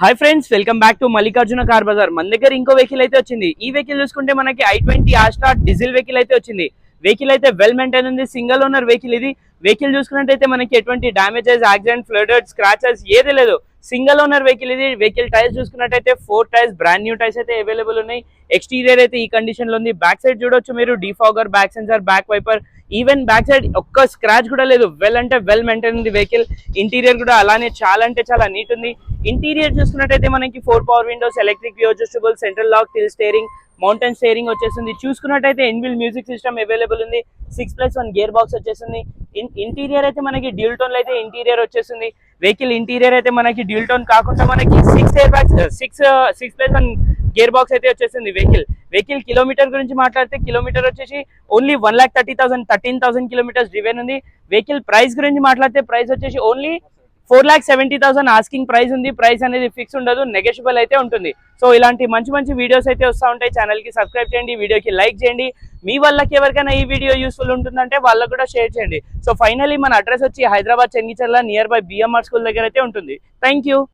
Hi friends, welcome back to Mallikarjuna car Bazar. మన దగ్గర ఇంకో వెహికల్ అయితే వచ్చింది. ఈ వెహికల్ చూసుకుంటే మనకి i20 ఆస్ట్రా డీజిల్ వెహికల్ అయితే వచ్చింది. వెహికల్ అయితే వెల్ మెయింటైన్ ఉంది. సింగిల్ ఓనర్ వెహికల్ ఇది. వెహికల్ చూసుకున్నట్టయితే మనకి ఎటువంటి డామేజెస్, యాక్సిడెంట్, ఫ్లడెడ్, స్క్రాచెస్ ఏది లేదు. సింగిల్ ఓనర్ వెహికల్ ఇది. వెహికల్ టైర్స్ చూసుకున్నట్టయితే 4 టైర్స్ బ్రాండ్ న్యూ టైర్స్ అయితే అవైలబుల్ ఉన్నాయి. ఎక్స్టీరియర్ అయితే ఈ కండిషన్ లో ఉంది. బ్యాక్ సైడ్ చూడొచ్చు మీరు, defogger, back sensor, back wiper, even back side ఒక్క స్క్రాచ్ కూడా లేదు. వెల్ అంటే వెల్ మెయింటైన్ ఉంది వెహికల్. ఇంటీరియర్ కూడా అలానే చాలా అంటే చాలా నీట్ ఉంది. ఇంటీరియర్ చూసుకున్నట్టయితే మనకి 4 power windows, electric view adjustable, central lock, tilt steering, mounted steering వచ్చేసింది. చూసుకున్నట్టయితే ఇన్బిల్ట్ మ్యూజిక్ సిస్టమ్ అవైలబుల్ ఉంది. 6+1 గేర్ బాక్స్ వచ్చేసింది. ఇంటీరియర్ అయితే మనకి డ్యూల్ టోన్ అయితే ఇంటీరియర్ వచ్చేసింది. వెహికల్ ఇంటీరియర్ అయితే మనకి డ్యూల్ టోన్ కాకుండా మనకి 6 ఎయిర్ బ్యాగ్స్, 6+1 గేర్ బాక్స్ అయితే వచ్చేసింది. వెహికల్ కిలోమీటర్ గురించి మాట్లాడితే కిలోమీటర్ వచ్చేసి ఓన్లీ 1,30,000 13,000 కిలోమీటర్స్ డ్రివెన్ ఉంది. వెహికల్ ప్రైస్ గురించి మాట్లాడితే ప్రైస్ వచ్చేసి ఓన్లీ 4,70,000 ఆస్కింగ్ ప్రైస్ ఉంది. ప్రైస్ అనేది ఫిక్స్ ఉండదు, నెగోషియబుల్ అయితే ఉంటుంది. సో ఇలాంటి మంచి మంచి వీడియోస్ అయితే వస్తూ ఉంటాయి. ఛానల్ కి సబ్స్క్రైబ్ చేయండి, వీడియోకి లైక్ చేయండి. మీ వాళ్ళకి ఎవరికైనా ఈ వీడియో యూస్ఫుల్ ఉంటుందంటే వాళ్ళకు కూడా షేర్ చేయండి. సో ఫైనల్లీ మన అడ్రస్ వచ్చి Hyderabad Chengicherla near by BMR school దగ్గర అయితే ఉంటుంది. Thank you.